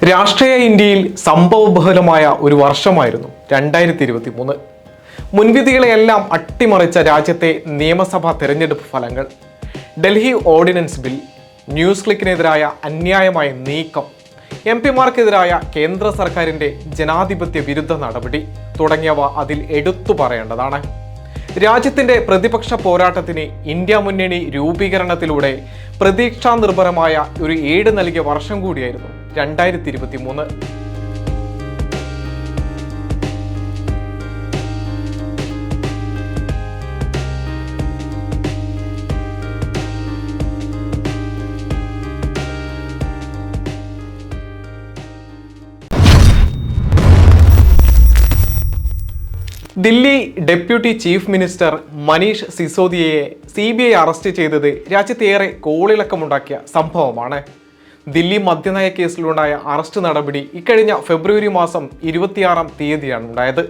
രാഷ്ട്രീയ ഇന്ത്യയിൽ സംഭവബഹുലമായ ഒരു വർഷമായിരുന്നു 2023. മുൻവിധികളെയെല്ലാം അട്ടിമറിച്ച രാജ്യത്തെ നിയമസഭാ തെരഞ്ഞെടുപ്പ് ഫലങ്ങൾ, ഡൽഹി ഓർഡിനൻസ് ബിൽ, ന്യൂസ് ക്ലിക്കിനെതിരായ അന്യായമായ നീക്കം, MP-മാർക്കെതിരായ കേന്ദ്ര സർക്കാരിൻ്റെ ജനാധിപത്യ വിരുദ്ധ നടപടി തുടങ്ങിയവ അതിൽ എടുത്തു പറയേണ്ടതാണ്. രാജ്യത്തിൻ്റെ പ്രതിപക്ഷ പോരാട്ടത്തിന് ഇന്ത്യ മുന്നണി രൂപീകരണത്തിലൂടെ പ്രതീക്ഷാ നിർഭരമായ ഒരു ഏട് നൽകിയ വർഷം കൂടിയായിരുന്നു 2023. Delhi deputy chief minister Manish സിസോദിയയെ CBI അറസ്റ്റ് ചെയ്തത് രാജ്യത്തേറെ കോളിളക്കമുണ്ടാക്കിയ സംഭവമാണ്. ദില്ലി മദ്യനയ കേസിലുണ്ടായ അറസ്റ്റ് നടപടി ഇക്കഴിഞ്ഞ ഫെബ്രുവരി മാസം 26-ാം തീയതിയാണ് ഉണ്ടായത്.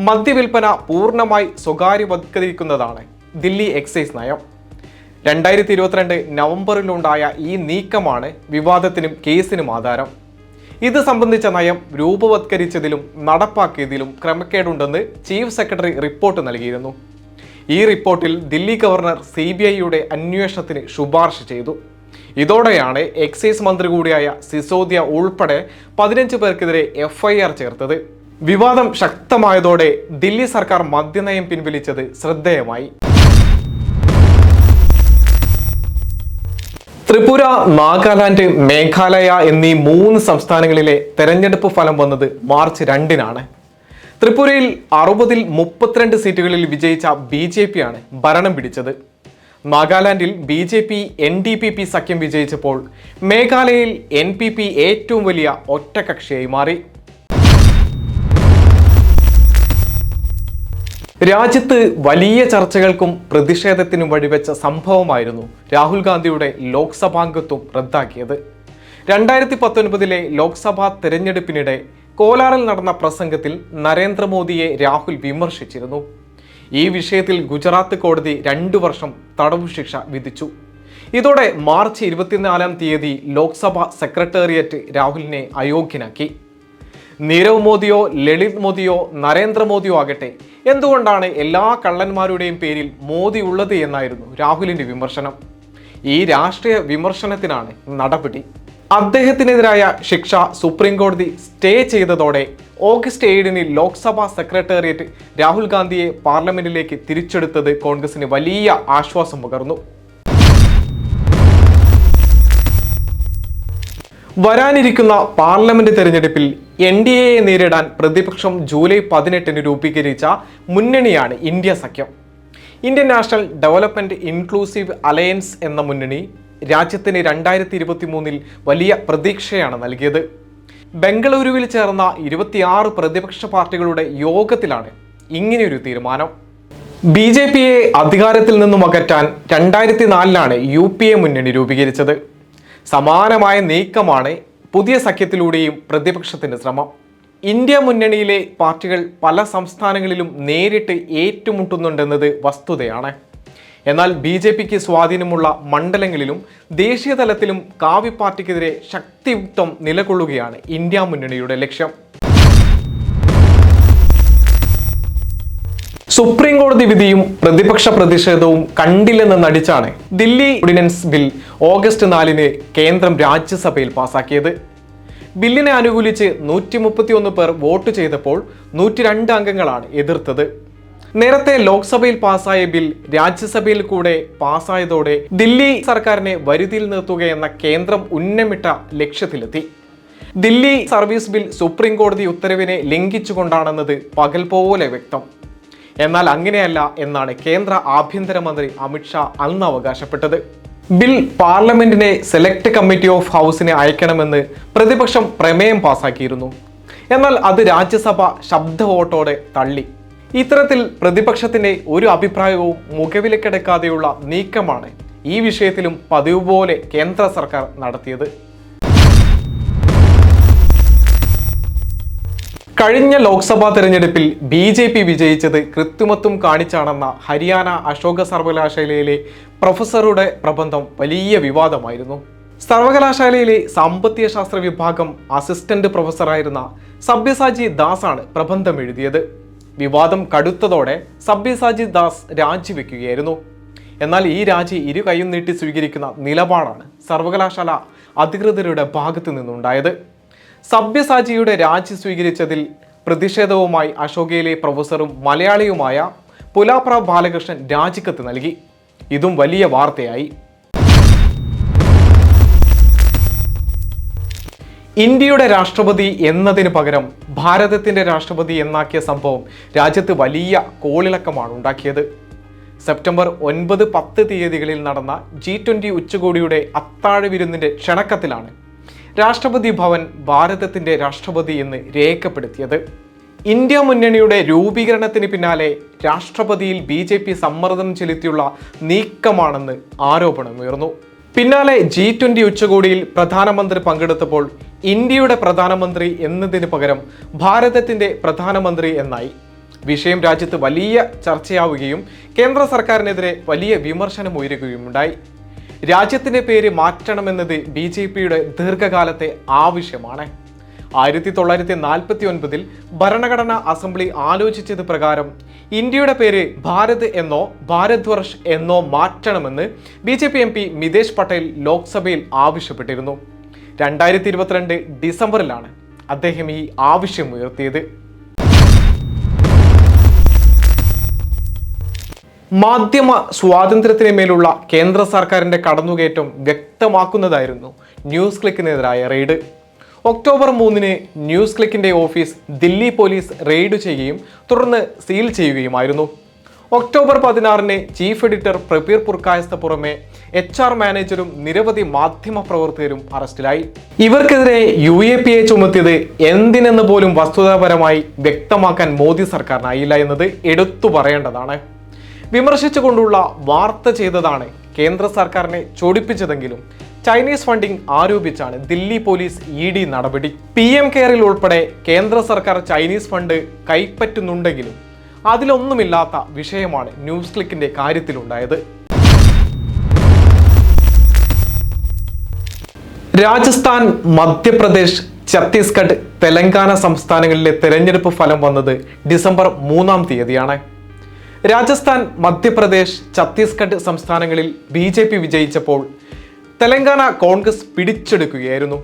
മദ്യവിൽപ്പന പൂർണ്ണമായി സ്വകാര്യവൽക്കരിക്കുന്നതാണ് ദില്ലി എക്സൈസ് നയം. 2022 നവംബറിലുണ്ടായ ഈ നീക്കമാണ് വിവാദത്തിനും കേസിനും ആധാരം. ഇത് സംബന്ധിച്ച നയം രൂപവത്കരിച്ചതിലും നടപ്പാക്കിയതിലും ക്രമക്കേടുണ്ടെന്ന് ചീഫ് സെക്രട്ടറി റിപ്പോർട്ട് നൽകിയിരുന്നു. ഈ റിപ്പോർട്ടിൽ ദില്ലി ഗവർണർ CBIയുടെ അന്വേഷണത്തിന് ശുപാർശ ചെയ്തു. ഇതോടെയാണ് എക്സൈസ് മന്ത്രി കൂടിയായ സിസോദിയ ഉൾപ്പെടെ 15 പേർക്കെതിരെ FIR ചേർത്തത്. വിവാദം ശക്തമായതോടെ ദില്ലി സർക്കാർ മദ്യനയം പിൻവലിച്ചത് ശ്രദ്ധേയമായി. ത്രിപുര, നാഗാലാൻഡ്, മേഘാലയ എന്നീ 3 സംസ്ഥാനങ്ങളിലെ തെരഞ്ഞെടുപ്പ് ഫലം വന്നത് മാർച്ച് 2-നാണ്. ത്രിപുരയിൽ 60-ൽ 32 സീറ്റുകളിൽ വിജയിച്ച BJP ആണ് ഭരണം പിടിച്ചത്. നാഗാലാൻഡിൽ BJP NDPP സഖ്യം വിജയിച്ചപ്പോൾ മേഘാലയയിൽ NPP ഏറ്റവും വലിയ ഒറ്റകക്ഷിയായി മാറി. രാജ്യത്ത് വലിയ ചർച്ചകൾക്കും പ്രതിഷേധത്തിനും വഴിവെച്ച സംഭവമായിരുന്നു രാഹുൽ ഗാന്ധിയുടെ ലോക്സഭാംഗത്വം റദ്ദാക്കിയത്. 2019-ലെ ലോക്സഭാ തെരഞ്ഞെടുപ്പിനിടെ കോലാറിൽ നടന്ന പ്രസംഗത്തിൽ നരേന്ദ്രമോദിയെ രാഹുൽ വിമർശിച്ചിരുന്നു. ഈ വിഷയത്തിൽ ഗുജറാത്ത് കോടതി 2 വർഷം തടവു ശിക്ഷ വിധിച്ചു. ഇതോടെ മാർച്ച് 24-ാം തീയതി ലോക്സഭാ സെക്രട്ടേറിയറ്റ് രാഹുലിനെ അയോഗ്യനാക്കി. നീരവ് മോദിയോ ലളിത് മോദിയോ നരേന്ദ്രമോദിയോ ആകട്ടെ, എന്തുകൊണ്ടാണ് എല്ലാ കള്ളന്മാരുടെയും പേരിൽ മോദി ഉള്ളത് എന്നായിരുന്നു രാഹുലിന്റെ വിമർശനം. ഈ രാഷ്ട്രീയ വിമർശനത്തിനാണ് നടപടി. അദ്ദേഹത്തിനെതിരായ ശിക്ഷ സുപ്രീം കോടതി സ്റ്റേ ചെയ്തതോടെ ഓഗസ്റ്റ് 7-ന് ലോക്സഭാ സെക്രട്ടേറിയറ്റ് രാഹുൽ ഗാന്ധിയെ പാർലമെന്റിലേക്ക് തിരിച്ചെടുത്തത് കോൺഗ്രസിന് വലിയ ആശ്വാസം പകർന്നു. വരാനിരിക്കുന്ന പാർലമെന്റ് തെരഞ്ഞെടുപ്പിൽ NDAയെ നേരിടാൻ പ്രതിപക്ഷം ജൂലൈ 18-ന് രൂപീകരിച്ച മുന്നണിയാണ് ഇന്ത്യ സഖ്യം. Indian national development inclusive alliance എന്ന മുന്നണി രാജ്യത്തിന് 2023-ൽ വലിയ പ്രതീക്ഷയാണ് നൽകിയത്. ബംഗളൂരുവിൽ ചേർന്ന 26 പ്രതിപക്ഷ പാർട്ടികളുടെ യോഗത്തിലാണ് ഇങ്ങനെയൊരു തീരുമാനം. BJPയെ അധികാരത്തിൽ നിന്നും അകറ്റാൻ 2004-ലാണ് UPA മുന്നണി രൂപീകരിച്ചത്. സമാനമായ നീക്കമാണ് പുതിയ സഖ്യത്തിലൂടെയും പ്രതിപക്ഷത്തിന്റെ ശ്രമം. ഇന്ത്യ മുന്നണിയിലെ പാർട്ടികൾ പല സംസ്ഥാനങ്ങളിലും നേരിട്ട് ഏറ്റുമുട്ടുന്നുണ്ടെന്നത് വസ്തുതയാണ്. എന്നാൽ BJPക്ക് സ്വാധീനമുള്ള മണ്ഡലങ്ങളിലും ദേശീയ തലത്തിലും കാവി പാർട്ടിക്കെതിരെ ശക്തിയുക്തം നിലകൊള്ളുകയാണ് ഇന്ത്യ മുന്നണിയുടെ ലക്ഷ്യം. സുപ്രീം കോടതി വിധിയും പ്രതിപക്ഷ പ്രതിഷേധവും കണ്ടില്ലെന്ന് നടിച്ചാണ് ദില്ലി ഓർഡിനൻസ് ബിൽ ഓഗസ്റ്റ് 4-ന് കേന്ദ്രം രാജ്യസഭയിൽ പാസാക്കിയത്. ബില്ലിനെ അനുകൂലിച്ച് 131 പേർ വോട്ട് ചെയ്തപ്പോൾ 102 അംഗങ്ങളാണ് എതിർത്തത്. നേരത്തെ ലോക്സഭയിൽ പാസായ ബിൽ രാജ്യസഭയിൽ കൂടെ പാസായതോടെ ദില്ലി സർക്കാരിനെ വരുതിയിൽ നിർത്തുകയെന്ന കേന്ദ്രം ഉന്നമിട്ട ലക്ഷ്യത്തിലെത്തി. ദില്ലി സർവീസ് ബിൽ സുപ്രീം കോടതി ഉത്തരവിനെ ലംഘിച്ചുകൊണ്ടാണെന്നത് പകൽ പോലെ വ്യക്തം. എന്നാൽ അങ്ങനെയല്ല എന്നാണ് കേന്ദ്ര ആഭ്യന്തരമന്ത്രി അമിത്ഷാ അന്ന് അവകാശപ്പെട്ടത്. ബിൽ പാർലമെന്റിനെ സെലക്ട് കമ്മിറ്റി ഓഫ് ഹൗസിനെ അയക്കണമെന്ന് പ്രതിപക്ഷം പ്രമേയം പാസാക്കിയിരുന്നു. എന്നാൽ അത് രാജ്യസഭ ശബ്ദ വോട്ടോടെ തള്ളി. ഇത്തരത്തിൽ പ്രതിപക്ഷത്തിന്റെ ഒരു അഭിപ്രായവും മുഖവിലക്കെടുക്കാതെയുള്ള നീക്കമാണ് ഈ വിഷയത്തിലും പതിവ് പോലെ കേന്ദ്ര സർക്കാർ നടത്തിയത്. കഴിഞ്ഞ ലോക്സഭാ തെരഞ്ഞെടുപ്പിൽ BJP വിജയിച്ചത് കൃത്രിമത്വം കാണിച്ചാണെന്ന ഹരിയാന അശോക സർവകലാശാലയിലെ പ്രൊഫസറുടെ പ്രബന്ധം വലിയ വിവാദമായിരുന്നു. സർവകലാശാലയിലെ സാമ്പത്തിക ശാസ്ത്ര വിഭാഗം അസിസ്റ്റന്റ് പ്രൊഫസറായിരുന്ന സബ്യസാചി ദാസാണ് പ്രബന്ധം എഴുതിയത്. വിവാദം കടുത്തതോടെ സബ്യസാചി ദാസ് രാജിവെക്കുകയായിരുന്നു. എന്നാൽ ഈ രാജി ഇരു കൈയും നീട്ടി സ്വീകരിക്കുന്ന നിലപാടാണ് സർവകലാശാല അധികൃതരുടെ ഭാഗത്തു നിന്നുണ്ടായത്. സബ്യസാചിയുടെ രാജി സ്വീകരിച്ചതിൽ പ്രതിഷേധവുമായി അശോകയിലെ പ്രൊഫസറും മലയാളിയുമായ പുലാപ്ര ബാലകൃഷ്ണൻ രാജിക്കത്ത് നൽകി. ഇതും വലിയ വാർത്തയായി. ഇന്ത്യയുടെ രാഷ്ട്രപതി എന്നതിന് പകരം ഭാരതത്തിൻ്റെ രാഷ്ട്രപതി എന്നാക്കിയ സംഭവം രാജ്യത്ത് വലിയ കോളിളക്കമാണ് ഉണ്ടാക്കിയത്. സെപ്റ്റംബർ 9, 10 തീയതികളിൽ നടന്ന G20 ഉച്ചകോടിയുടെ അത്താഴ വിരുന്നിൻ്റെ ക്ഷണക്കത്തിലാണ് രാഷ്ട്രപതി ഭവൻ ഭാരതത്തിൻ്റെ രാഷ്ട്രപതി എന്ന് രേഖപ്പെടുത്തിയത്. ഇന്ത്യ മുന്നണിയുടെ രൂപീകരണത്തിന് പിന്നാലെ രാഷ്ട്രപതിയിൽ BJP സമ്മർദ്ദം ചെലുത്തിയുള്ള നീക്കമാണെന്ന് ആരോപണമുയർന്നു. പിന്നാലെ G20 ഉച്ചകോടിയിൽ പ്രധാനമന്ത്രി പങ്കെടുത്തപ്പോൾ ഇന്ത്യയുടെ പ്രധാനമന്ത്രി എന്നതിന് പകരം ഭാരതത്തിൻ്റെ പ്രധാനമന്ത്രി എന്നായി. വിഷയം രാജ്യത്ത് വലിയ ചർച്ചയാവുകയും കേന്ദ്ര സർക്കാരിനെതിരെ വലിയ വിമർശനം ഉയരുകയുമുണ്ടായി. രാജ്യത്തിൻ്റെ പേര് മാറ്റണമെന്നത് BJPയുടെ ദീർഘകാലത്തെ ആവശ്യമാണ്. 1949 ഭരണഘടനാ അസംബ്ലി ആലോചിച്ചത് പ്രകാരം ഇന്ത്യയുടെ പേര് ഭാരത് എന്നോ ഭാരത് വർഷ് എന്നോ മാറ്റണമെന്ന് BJP MP മിതേഷ് പട്ടേൽ ലോക്സഭയിൽ ആവശ്യപ്പെട്ടിരുന്നു. 2022 ഡിസംബറിലാണ് അദ്ദേഹം ഈ ആവശ്യം ഉയർത്തിയത്. മാധ്യമ സ്വാതന്ത്ര്യത്തിന് മേലുള്ള കേന്ദ്ര സർക്കാരിൻ്റെ കടന്നുകയറ്റം വ്യക്തമാക്കുന്നതായിരുന്നു ന്യൂസ് ക്ലിക്കിനെതിരായ റെയ്ഡ്. ഒക്ടോബർ 3 ന്യൂസ് ക്ലിക്കിൻ്റെ ഓഫീസ് ദില്ലി പോലീസ് റെയ്ഡ് ചെയ്യുകയും തുടർന്ന് സീൽ ചെയ്യുകയുമായിരുന്നു. October 16 chief editor Prabir Purkayastha പുറമെ HR മാനേജരും നിരവധി മാധ്യമ പ്രവർത്തകരും അറസ്റ്റിലായി. ഇവർക്കെതിരെ UAPA ചുമത്തിയത് എന്തിനെന്ന് പോലും വസ്തുതാപരമായി വ്യക്തമാക്കാൻ മോദി സർക്കാരിനായില്ല എന്നത് എടുത്തു പറയേണ്ടതാണ്. വിമർശിച്ചുകൊണ്ടുള്ള വാർത്ത ചെയ്തതാണ് കേന്ദ്ര സർക്കാരിനെ ചൊടിപ്പിച്ചതെങ്കിലും ചൈനീസ് ഫണ്ടിംഗ് ആരോപിച്ചാണ് ദില്ലി പോലീസ് ED നടപടി. PM കെയറിൽ ഉൾപ്പെടെ കേന്ദ്ര സർക്കാർ ചൈനീസ് ഫണ്ട് കൈപ്പറ്റുന്നുണ്ടെങ്കിലും അതിലൊന്നുമില്ലാത്ത വിഷയമാണ് ന്യൂസ് ക്ലിക്കിന്റെ കാര്യത്തിലുണ്ടായത്. രാജസ്ഥാൻ, മധ്യപ്രദേശ്, ഛത്തീസ്ഗഡ്, തെലങ്കാന സംസ്ഥാനങ്ങളിലെ തെരഞ്ഞെടുപ്പ് ഫലം വന്നത് ഡിസംബർ 3 തീയതിയാണ്. രാജസ്ഥാൻ, മധ്യപ്രദേശ്, ഛത്തീസ്ഗഡ് സംസ്ഥാനങ്ങളിൽ BJP വിജയിച്ചപ്പോൾ തെലങ്കാന കോൺഗ്രസ് പിടിച്ചെടുക്കുകയായിരുന്നു.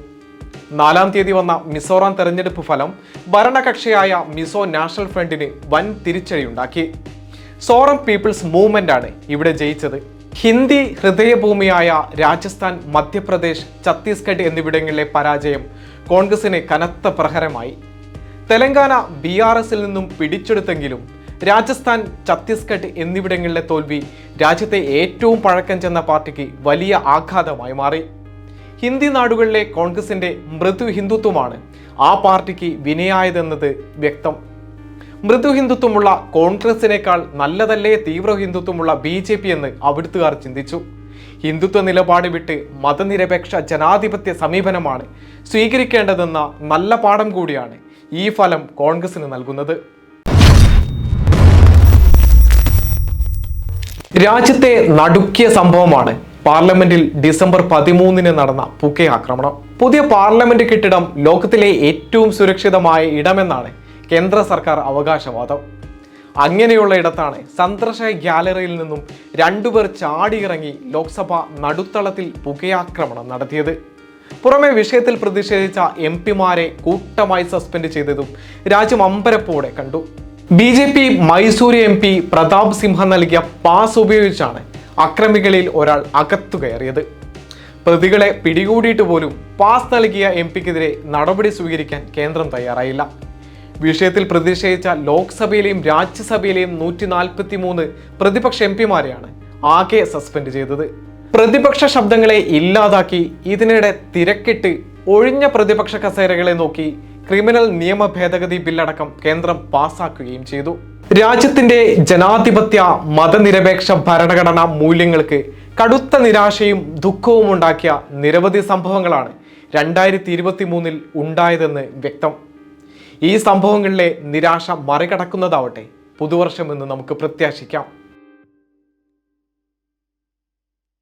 4 തീയതി വന്ന മിസോറാം തെരഞ്ഞെടുപ്പ് ഫലം ഭരണകക്ഷിയായ മിസോ നാഷണൽ ഫ്രണ്ടിന് വൻ തിരിച്ചടിയുണ്ടാക്കി. സോറം പീപ്പിൾസ് മൂവ്മെൻ്റാണ് ഇവിടെ ജയിച്ചത്. ഹിന്ദി ഹൃദയഭൂമിയായ രാജസ്ഥാൻ, മധ്യപ്രദേശ്, ഛത്തീസ്ഗഡ് എന്നിവിടങ്ങളിലെ പരാജയം കോൺഗ്രസിന് കനത്ത പ്രഹരമായി. തെലങ്കാന BRSൽ നിന്നും പിടിച്ചെടുത്തെങ്കിലും രാജസ്ഥാൻ, ഛത്തീസ്ഗഡ് എന്നിവിടങ്ങളിലെ തോൽവി രാജ്യത്തെ ഏറ്റവും പഴക്കം ചെന്ന പാർട്ടിക്ക് വലിയ ആഘാതമായി മാറി. ഹിന്ദി നാടുകളിലെ കോൺഗ്രസിൻ്റെ മൃദു ഹിന്ദുത്വമാണ് ആ പാർട്ടിക്ക് വിനയായതെന്നത് വ്യക്തം. മൃദു ഹിന്ദുത്വമുള്ള കോൺഗ്രസിനേക്കാൾ നല്ലതല്ലേ തീവ്ര ഹിന്ദുത്വമുള്ള BJP എന്ന് അവിടുത്തുകാർ ചിന്തിച്ചു. ഹിന്ദുത്വ നിലപാട് വിട്ട് മതനിരപേക്ഷ ജനാധിപത്യ സമീപനമാണ് സ്വീകരിക്കേണ്ടതെന്ന നല്ല പാഠം കൂടിയാണ് ഈ ഫലം കോൺഗ്രസിന് നൽകുന്നത്. രാജ്യത്തെ നടുക്കിയ സംഭവമാണ് പാർലമെന്റിൽ ഡിസംബർ 13 നടന്ന പുകെ ആക്രമണം. പുതിയ പാർലമെന്റ് കെട്ടിടം ലോകത്തിലെ ഏറ്റവും സുരക്ഷിതമായ ഇടമെന്നാണ് കേന്ദ്ര സർക്കാർ അവകാശവാദം. അങ്ങനെയുള്ള ഇടത്താണ് സന്ദർശക ഗ്യാലറിയിൽ നിന്നും 2 പേർ ചാടിയിറങ്ങി ലോക്സഭ നടുത്തളത്തിൽ പുകയാക്രമണം നടത്തിയത്. പുറമെ വിഷയത്തിൽ പ്രതിഷേധിച്ച MPമാരെ കൂട്ടമായി സസ്പെൻഡ് ചെയ്തതും രാജ്യം അമ്പരപ്പോടെ കണ്ടു. BJP മൈസൂർ MP പ്രതാപ് സിംഹ നൽകിയ പാസ് ഉപയോഗിച്ചാണ് അക്രമികളിൽ ഒരാൾ അകത്തു കയറിയത്. പ്രതികളെ പിടികൂടിയിട്ട് പോലും പാസ് നൽകിയ MPക്കെതിരെ നടപടി സ്വീകരിക്കാൻ കേന്ദ്രം തയ്യാറായില്ല. വിഷയത്തിൽ പ്രതിഷേധിച്ച ലോക്സഭയിലെയും രാജ്യസഭയിലെയും 143 പ്രതിപക്ഷ MPമാരെയാണ് ആകെ സസ്പെൻഡ് ചെയ്തത്. പ്രതിപക്ഷ ശബ്ദങ്ങളെ ഇല്ലാതാക്കി ഇതിനിടെ തിരക്കിട്ട് ഒഴിഞ്ഞ പ്രതിപക്ഷ കസേരകളെ നോക്കി ക്രിമിനൽ നിയമ ഭേദഗതി ബില്ലടക്കം കേന്ദ്രം പാസാക്കുകയും ചെയ്തു. രാജ്യത്തിന്റെ ജനാധിപത്യ മതനിരപേക്ഷ ഭരണഘടനാ മൂല്യങ്ങൾക്ക് കടുത്ത നിരാശയും ദുഃഖവും ഉണ്ടാക്കിയ നിരവധി സംഭവങ്ങളാണ് 2023 ഉണ്ടായതെന്ന് വ്യക്തം. ഈ സംഭവങ്ങളിലെ നിരാശ മറികടക്കുന്നതാവട്ടെ പുതുവർഷമെന്ന് നമുക്ക് പ്രത്യാശിക്കാം.